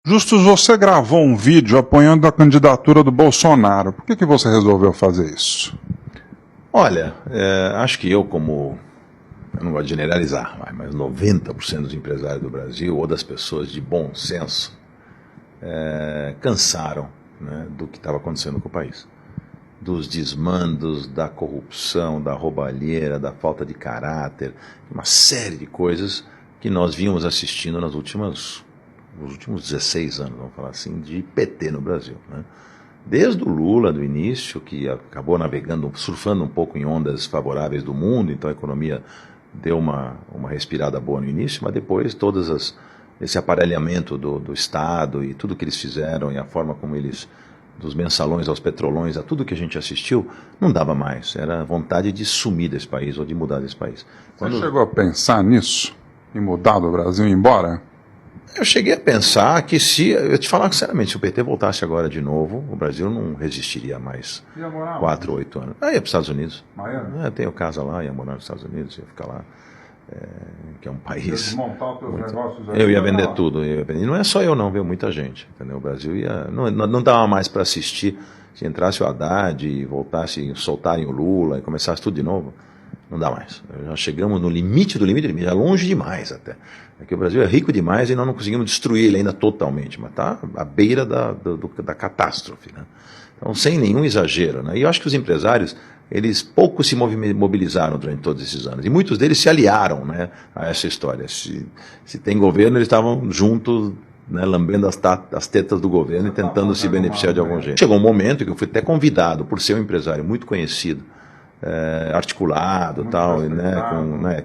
Justus, você gravou um vídeo apoiando a candidatura do Bolsonaro. Por que você resolveu fazer isso? Olha, acho que eu não gosto de generalizar, mas 90% dos empresários do Brasil, ou das pessoas de bom senso, cansaram, né, do que estava acontecendo com o país. Dos desmandos, da corrupção, da roubalheira, da falta de caráter, uma série de coisas que nós vínhamos assistindo nos últimos 16 anos, vamos falar assim, de PT no Brasil, né? Desde o Lula, do início, que acabou navegando, surfando um pouco em ondas favoráveis do mundo, então a economia deu uma respirada boa no início, mas depois esse aparelhamento do Estado e tudo que eles fizeram e a forma como eles, dos mensalões aos petrolões, a tudo que a gente assistiu, não dava mais. Era vontade de sumir desse país ou de mudar desse país. Você chegou a pensar nisso? Em mudar do Brasil e ir embora? Eu cheguei a pensar que eu te falar sinceramente, se o PT voltasse agora de novo, o Brasil não resistiria mais 4 ou 8 anos. Aí ia para os Estados Unidos. Miami? Eu tenho casa lá, ia morar nos Estados Unidos, ia ficar lá, que é um país... Desmontar os teus negócios aí, eu ia vender tudo. E não é só eu não, viu? Muita gente. Entendeu? O Brasil não dava mais para assistir. Se entrasse o Haddad e voltasse, soltarem o Lula e começasse tudo de novo, não dá mais. Já chegamos no limite do limite, já longe demais até. É que o Brasil é rico demais e nós não conseguimos destruir ele ainda totalmente, mas está à beira da catástrofe, né? Então, sem nenhum exagero, né? E eu acho que os empresários, eles pouco se mobilizaram durante todos esses anos. E muitos deles se aliaram, né, a essa história. Se tem governo, eles estavam juntos, né, lambendo as tetas do governo e tentando se beneficiar de algum jeito. Chegou um momento que eu fui até convidado, por ser um empresário muito conhecido, articulado, muito tal,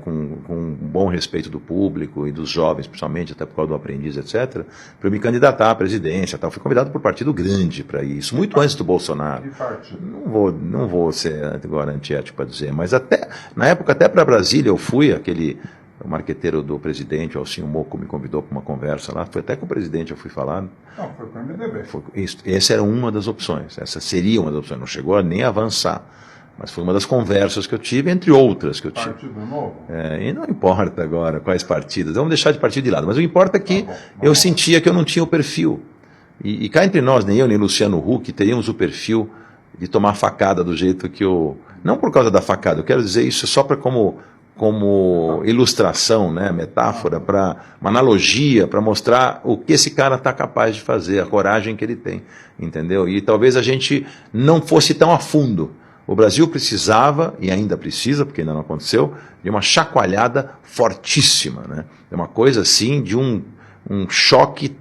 com um bom respeito do público e dos jovens, principalmente, até por causa do aprendiz, etc., para eu me candidatar à presidência. Tal. Fui convidado por partido grande para isso, muito antes do Bolsonaro. Não vou ser agora antiético para dizer, mas na época, até para Brasília, eu fui, o marqueteiro do presidente, o Alcinho Moco, me convidou para uma conversa lá, foi até com o presidente eu fui falar. Não, foi com o MDB. Essa era uma das opções, essa seria uma das opções, não chegou a nem avançar. Mas foi uma das conversas que eu tive, entre outras que eu tive. Partido Novo? E não importa agora quais partidos, vamos deixar de partido de lado, mas o que importa é que eu sentia que eu não tinha o perfil. E cá entre nós, nem eu nem Luciano Huck teríamos o perfil de tomar facada do jeito que eu... Não por causa da facada, eu quero dizer isso só para como ilustração, né, metáfora, uma analogia, para mostrar o que esse cara está capaz de fazer, a coragem que ele tem, entendeu? E talvez a gente não fosse tão a fundo. O Brasil precisava, e ainda precisa, porque ainda não aconteceu, de uma chacoalhada fortíssima, né? É uma coisa assim, de um choque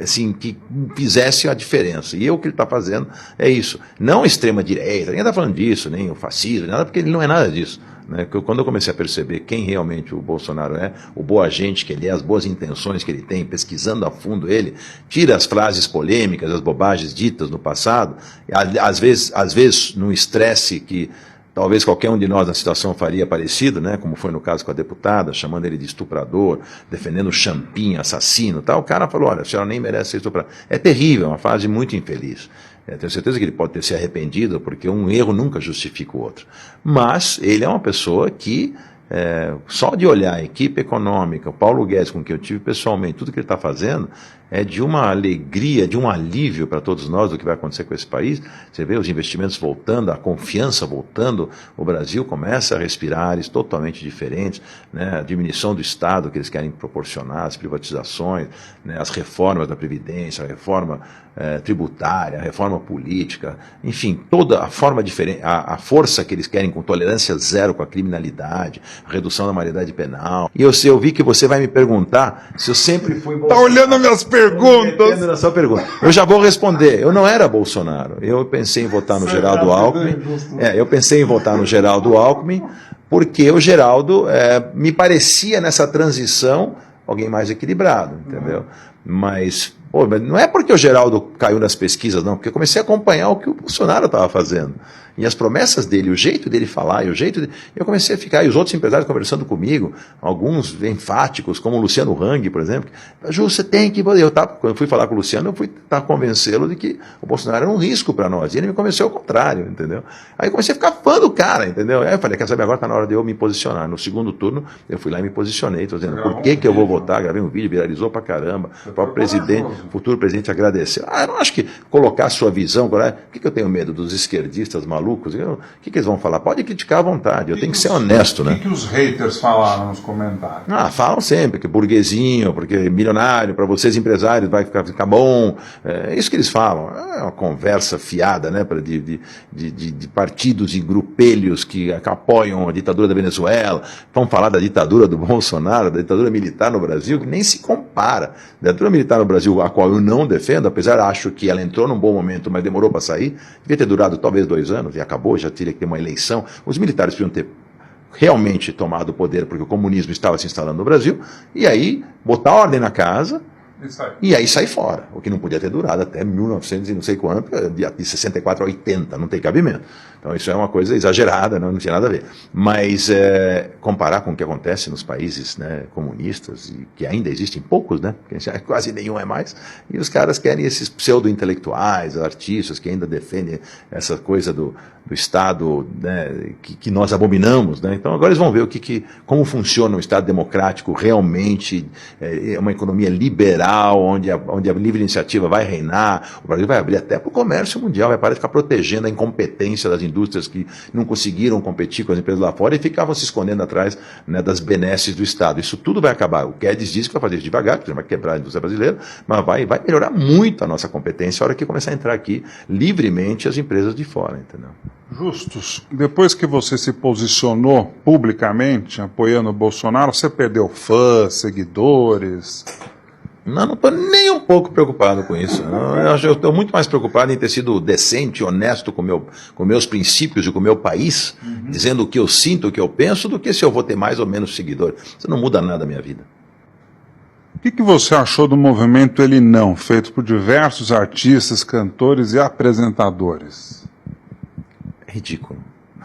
assim, que fizesse a diferença. E o que ele está fazendo é isso. Não a extrema-direita, ninguém está falando disso, nem o fascismo, nada, porque ele não é nada disso. Né? Quando eu comecei a perceber quem realmente o Bolsonaro é, o boa gente que ele é, as boas intenções que ele tem, pesquisando a fundo ele, tira as frases polêmicas, as bobagens ditas no passado, às vezes num estresse que talvez qualquer um de nós na situação faria parecido, né, como foi no caso com a deputada, chamando ele de estuprador, defendendo o Champinha, assassino, tal. O cara falou, olha, a senhora nem merece ser estuprada. É terrível, é uma fase muito infeliz. Tenho certeza que ele pode ter se arrependido, porque um erro nunca justifica o outro. Mas ele é uma pessoa que, só de olhar a equipe econômica, o Paulo Guedes, com quem eu tive pessoalmente, tudo que ele está fazendo, é de uma alegria, de um alívio para todos nós do que vai acontecer com esse país. Você vê os investimentos voltando, a confiança voltando, o Brasil começa a respirar ares totalmente diferentes, né? A diminuição do Estado que eles querem proporcionar, as privatizações, né? As reformas da Previdência, a reforma tributária, a reforma política, enfim, toda a forma diferente, a força que eles querem com tolerância zero com a criminalidade, a redução da maioridade penal. E eu vi que você vai me perguntar se eu sempre fui... Tá olhando as minhas perguntas? Na sua pergunta. Eu já vou responder. Eu não era Bolsonaro. Eu pensei em votar no Geraldo Alckmin. Eu pensei em votar no Geraldo Alckmin, porque o Geraldo me parecia nessa transição alguém mais equilibrado, entendeu? Mas não é porque o Geraldo caiu nas pesquisas, não, porque eu comecei a acompanhar o que o Bolsonaro estava fazendo. E as promessas dele, o jeito dele falar, eu comecei a ficar, e os outros empresários conversando comigo, alguns enfáticos, como o Luciano Hang, por exemplo, Ju, você tem que... quando eu fui falar com o Luciano, eu fui tentar convencê-lo de que o Bolsonaro era um risco para nós, e ele me convenceu ao contrário, entendeu? Aí eu comecei a ficar fã do cara, entendeu? Aí eu falei, quer saber, agora está na hora de eu me posicionar. No segundo turno, eu fui lá e me posicionei, estou dizendo, por que eu vou votar? Gravei um vídeo, viralizou pra caramba, O próprio presidente, futuro presidente agradeceu. Eu não acho que colocar a sua visão, por que eu tenho medo dos esquerdistas malucos? O que eles vão falar? Pode criticar à vontade, eu tenho que ser honesto, né? O que os haters falaram nos comentários? Falam sempre que burguesinho, porque milionário, para vocês empresários vai ficar bom. É isso que eles falam. É uma conversa fiada, né, de partidos e grupelhos que apoiam a ditadura da Venezuela. Vão falar da ditadura do Bolsonaro, da ditadura militar no Brasil, que nem se compara. A ditadura militar no Brasil, a qual eu não defendo, apesar acho que ela entrou num bom momento, mas demorou para sair, devia ter durado talvez 2 anos e acabou, já teria que ter uma eleição. Os militares precisam ter realmente tomado o poder porque o comunismo estava se instalando no Brasil, e aí botar ordem na casa e aí sair fora, o que não podia ter durado até 1900 e não sei quanto, de 64 a 80, não tem cabimento. Então isso é uma coisa exagerada, não tinha nada a ver. Mas comparar com o que acontece nos países, né, comunistas, e que ainda existem poucos, né, quase nenhum é mais, e os caras querem esses pseudo-intelectuais, artistas que ainda defendem essa coisa do Estado, né, que nós abominamos, né. Então agora eles vão ver como funciona um Estado democrático realmente, uma economia liberal, onde a livre iniciativa vai reinar. O Brasil vai abrir até para o comércio mundial, vai parar de ficar protegendo a incompetência das indústrias que não conseguiram competir com as empresas lá fora e ficavam se escondendo atrás, né, das benesses do Estado. Isso tudo vai acabar. O Guedes diz que vai fazer isso devagar, porque vai quebrar a indústria brasileira, mas vai melhorar muito a nossa competência a hora que começar a entrar aqui livremente as empresas de fora, entendeu? Justus, depois que você se posicionou publicamente apoiando o Bolsonaro, você perdeu fãs, seguidores? Não estou nem um pouco preocupado com isso. Eu estou muito mais preocupado em ter sido decente, honesto com meus princípios e com o meu país, dizendo o que eu sinto, o que eu penso, do que se eu vou ter mais ou menos seguidor. Isso não muda nada na minha vida. O que você achou do movimento Ele Não, feito por diversos artistas, cantores e apresentadores? É ridículo.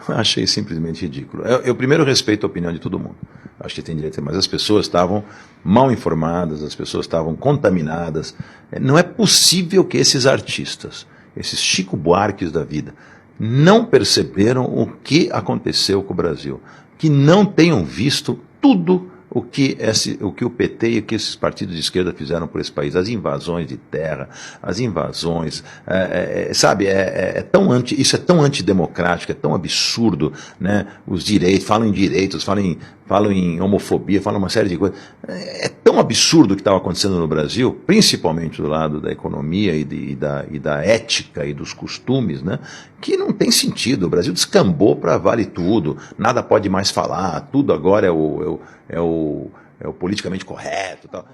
Achei simplesmente ridículo. Eu primeiro respeito a opinião de todo mundo. Acho que tem direito, mas as pessoas estavam mal informadas, as pessoas estavam contaminadas. Não é possível que esses artistas, esses Chico Buarques da vida, não perceberam o que aconteceu com o Brasil, que não tenham visto tudo o que o PT e o que esses partidos de esquerda fizeram por esse país, as invasões de terra, as invasões, sabe, isso é tão antidemocrático, é tão absurdo, né? Os direitos, falam em homofobia, falam uma série de coisas. É tão absurdo o que estava acontecendo no Brasil, principalmente do lado da economia e da ética e dos costumes, né? Que não tem sentido. O Brasil descambou para vale tudo, nada pode mais falar, tudo agora é o politicamente correto. Tal.